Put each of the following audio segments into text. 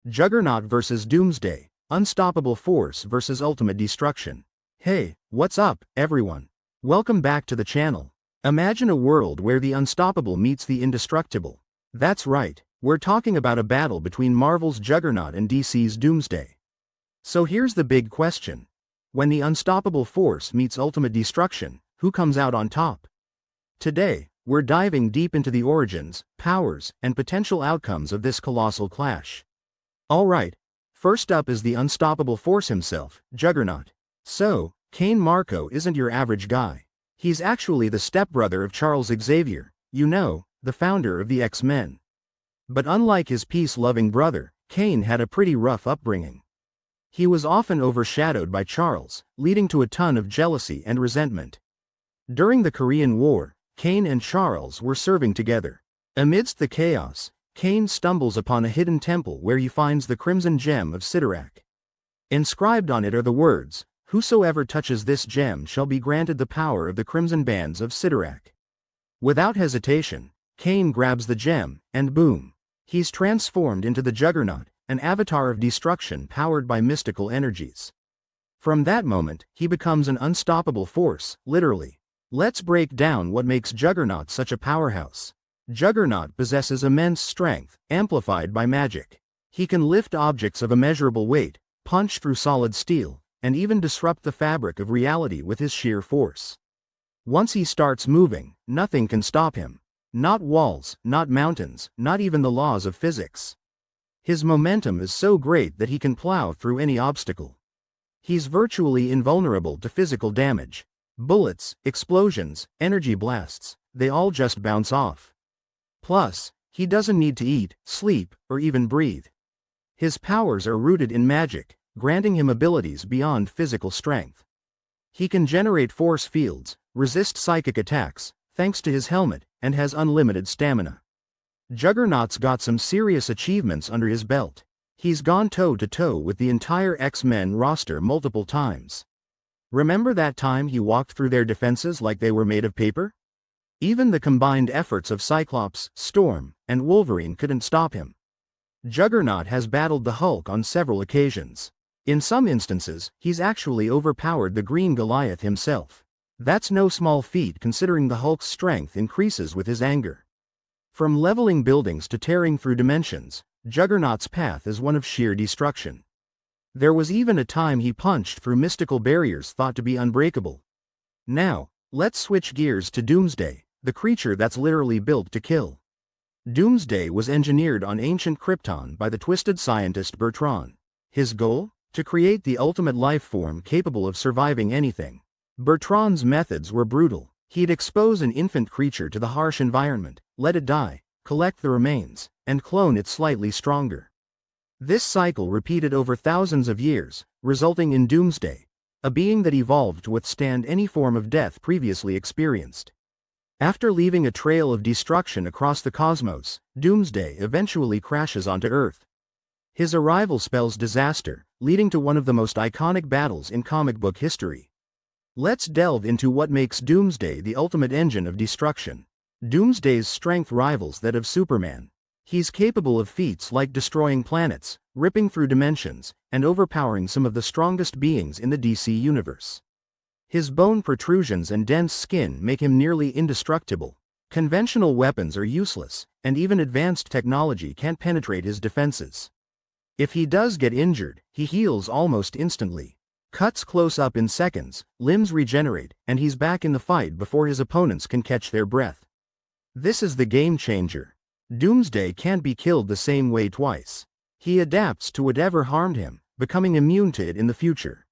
Juggernaut vs. Doomsday, unstoppable force versus ultimate destruction. Hey, what's up, everyone? Welcome back to the channel. Imagine a world where the unstoppable meets the indestructible. That's right, we're talking about a battle between Marvel's Juggernaut and DC's Doomsday. So here's the big question. When the unstoppable force meets ultimate destruction, who comes out on top? Today, we're diving deep into the origins, powers, and potential outcomes of this colossal clash. Alright, first up is the unstoppable force himself, Juggernaut. So, Cain Marko isn't your average guy. He's actually the stepbrother of Charles Xavier, you know, the founder of the X-Men. But unlike his peace-loving brother, Cain had a pretty rough upbringing. He was often overshadowed by Charles, leading to a ton of jealousy and resentment. During the Korean War, Cain and Charles were serving together. Amidst the chaos, Cain stumbles upon a hidden temple where he finds the crimson gem of Sidorak. Inscribed on it are the words, "Whosoever touches this gem shall be granted the power of the crimson bands of Sidorak." Without hesitation, Cain grabs the gem, and boom! He's transformed into the Juggernaut, an avatar of destruction powered by mystical energies. From that moment, he becomes an unstoppable force, literally. Let's break down what makes Juggernaut such a powerhouse. Juggernaut possesses immense strength, amplified by magic. He can lift objects of immeasurable weight, punch through solid steel, and even disrupt the fabric of reality with his sheer force. Once he starts moving, nothing can stop him. Not walls, not mountains, not even the laws of physics. His momentum is so great that he can plow through any obstacle. He's virtually invulnerable to physical damage. Bullets, explosions, energy blasts, they all just bounce off. Plus, he doesn't need to eat, sleep, or even breathe. His powers are rooted in magic, granting him abilities beyond physical strength. He can generate force fields, resist psychic attacks, thanks to his helmet, and has unlimited stamina. Juggernaut's got some serious achievements under his belt. He's gone toe-to-toe with the entire X-Men roster multiple times. Remember that time he walked through their defenses like they were made of paper? Even the combined efforts of Cyclops, Storm, and Wolverine couldn't stop him. Juggernaut has battled the Hulk on several occasions. In some instances, he's actually overpowered the Green Goliath himself. That's no small feat considering the Hulk's strength increases with his anger. From leveling buildings to tearing through dimensions, Juggernaut's path is one of sheer destruction. There was even a time he punched through mystical barriers thought to be unbreakable. Now, let's switch gears to Doomsday, the creature that's literally built to kill. Doomsday was engineered on ancient Krypton by the twisted scientist Bertrand. His goal? To create the ultimate life form capable of surviving anything. Bertrand's methods were brutal. He'd expose an infant creature to the harsh environment, let it die, collect the remains, and clone it slightly stronger. This cycle repeated over thousands of years, resulting in Doomsday, a being that evolved to withstand any form of death previously experienced. After leaving a trail of destruction across the cosmos, Doomsday eventually crashes onto Earth. His arrival spells disaster, leading to one of the most iconic battles in comic book history. Let's delve into what makes Doomsday the ultimate engine of destruction. Doomsday's strength rivals that of Superman. He's capable of feats like destroying planets, ripping through dimensions, and overpowering some of the strongest beings in the DC universe. His bone protrusions and dense skin make him nearly indestructible. Conventional weapons are useless, and even advanced technology can't penetrate his defenses. If he does get injured, he heals almost instantly. Cuts close up in seconds, limbs regenerate, and he's back in the fight before his opponents can catch their breath. This is the game changer. Doomsday can't be killed the same way twice. He adapts to whatever harmed him, becoming immune to it in the future.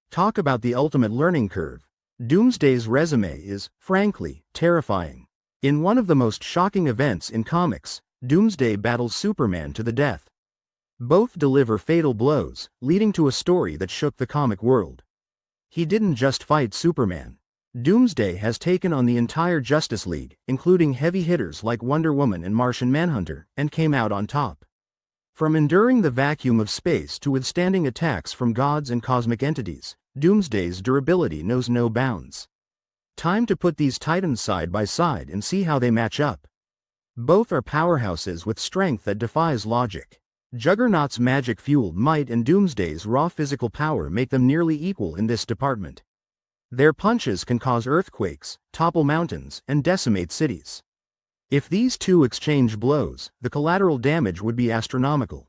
Talk about the ultimate learning curve. Doomsday's resume is, frankly, terrifying. In one of the most shocking events in comics, Doomsday battles Superman to the death. Both deliver fatal blows, leading to a story that shook the comic world. He didn't just fight Superman. Doomsday has taken on the entire Justice League, including heavy hitters like Wonder Woman and Martian Manhunter, and came out on top. From enduring the vacuum of space to withstanding attacks from gods and cosmic entities, Doomsday's durability knows no bounds. Time to put these titans side by side and see how they match up. Both are powerhouses with strength that defies logic. Juggernaut's magic-fueled might and Doomsday's raw physical power make them nearly equal in this department. Their punches can cause earthquakes, topple mountains, and decimate cities. If these two exchange blows, the collateral damage would be astronomical.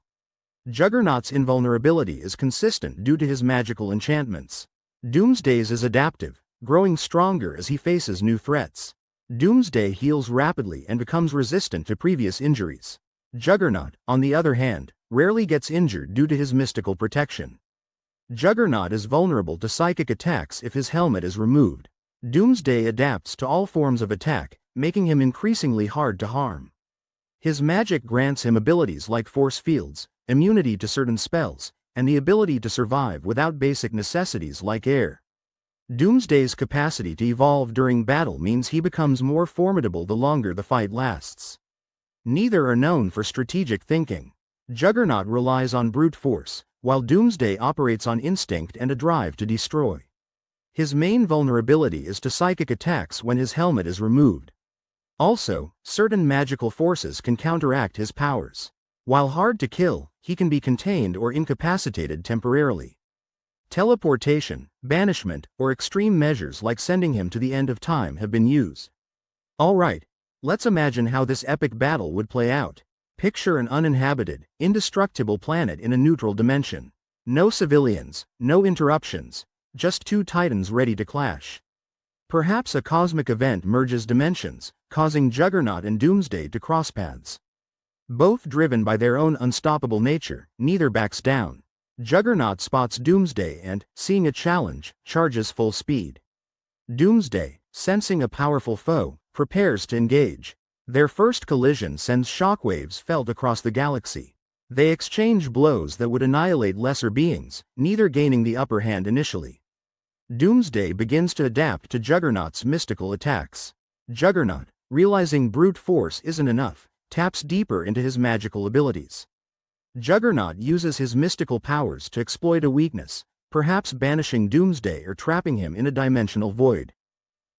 Juggernaut's invulnerability is consistent due to his magical enchantments. Doomsday's is adaptive, growing stronger as he faces new threats. Doomsday heals rapidly and becomes resistant to previous injuries. Juggernaut, on the other hand, rarely gets injured due to his mystical protection. Juggernaut is vulnerable to psychic attacks if his helmet is removed. Doomsday adapts to all forms of attack, making him increasingly hard to harm. His magic grants him abilities like force fields, immunity to certain spells, and the ability to survive without basic necessities like air. Doomsday's capacity to evolve during battle means he becomes more formidable the longer the fight lasts. Neither are known for strategic thinking. Juggernaut relies on brute force, while Doomsday operates on instinct and a drive to destroy. His main vulnerability is to psychic attacks when his helmet is removed. Also, certain magical forces can counteract his powers. While hard to kill, he can be contained or incapacitated temporarily. Teleportation, banishment, or extreme measures like sending him to the end of time have been used. Alright, let's imagine how this epic battle would play out. Picture an uninhabited, indestructible planet in a neutral dimension. No civilians, no interruptions, just two titans ready to clash. Perhaps a cosmic event merges dimensions, causing Juggernaut and Doomsday to cross paths. Both driven by their own unstoppable nature, neither backs down. Juggernaut spots Doomsday and, seeing a challenge, charges full speed. Doomsday, sensing a powerful foe, prepares to engage. Their first collision sends shockwaves felt across the galaxy. They exchange blows that would annihilate lesser beings, neither gaining the upper hand initially. Doomsday begins to adapt to Juggernaut's mystical attacks. Juggernaut, realizing brute force isn't enough, taps deeper into his magical abilities. Juggernaut uses his mystical powers to exploit a weakness, perhaps banishing Doomsday or trapping him in a dimensional void.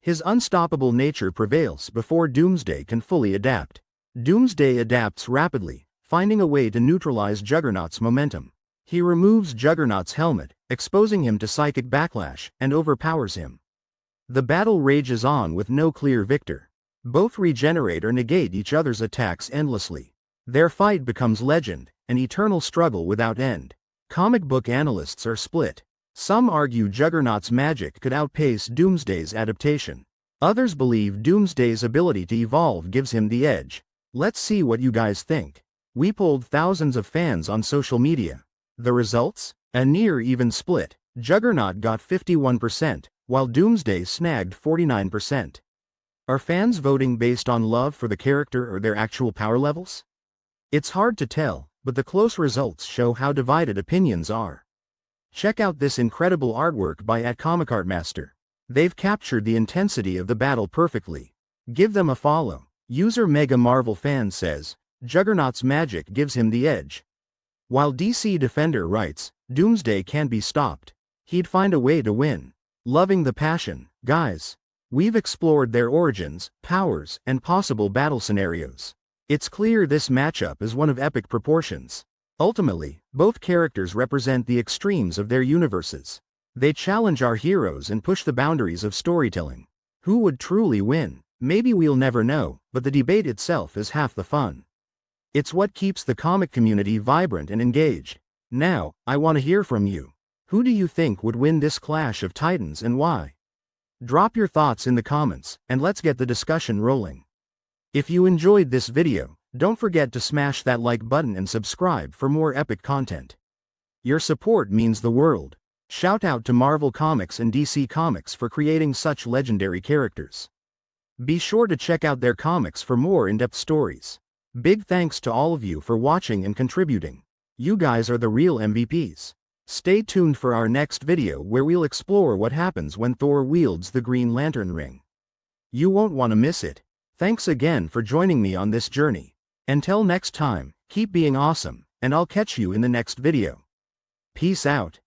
His unstoppable nature prevails before Doomsday can fully adapt. Doomsday adapts rapidly, finding a way to neutralize Juggernaut's momentum. He removes Juggernaut's helmet, exposing him to psychic backlash, and overpowers him. The battle rages on with no clear victor. Both regenerate or negate each other's attacks endlessly. Their fight becomes legend, an eternal struggle without end. Comic book analysts are split. Some argue Juggernaut's magic could outpace Doomsday's adaptation. Others believe Doomsday's ability to evolve gives him the edge. Let's see what you guys think. We polled thousands of fans on social media. The results? A near even split. Juggernaut got 51%, while Doomsday snagged 49%. Are fans voting based on love for the character or their actual power levels? It's hard to tell, but the close results show how divided opinions are. Check out this incredible artwork by @ComicArtMaster. They've captured the intensity of the battle perfectly. Give them a follow. User Mega Marvel Fan says, Juggernaut's magic gives him the edge. While DC Defender writes, Doomsday can't be stopped. He'd find a way to win. Loving the passion, guys. We've explored their origins, powers, and possible battle scenarios. It's clear this matchup is one of epic proportions. Ultimately, both characters represent the extremes of their universes. They challenge our heroes and push the boundaries of storytelling. Who would truly win? Maybe we'll never know, but the debate itself is half the fun. It's what keeps the comic community vibrant and engaged. Now, I want to hear from you. Who do you think would win this clash of titans and why? Drop your thoughts in the comments, and let's get the discussion rolling. If you enjoyed this video, don't forget to smash that like button and subscribe for more epic content. Your support means the world. Shout out to Marvel Comics and DC Comics for creating such legendary characters. Be sure to check out their comics for more in-depth stories. Big thanks to all of you for watching and contributing. You guys are the real MVPs. Stay tuned for our next video where we'll explore what happens when Thor wields the Green Lantern ring. You won't want to miss it. Thanks again for joining me on this journey. Until next time, keep being awesome, and I'll catch you in the next video. Peace out.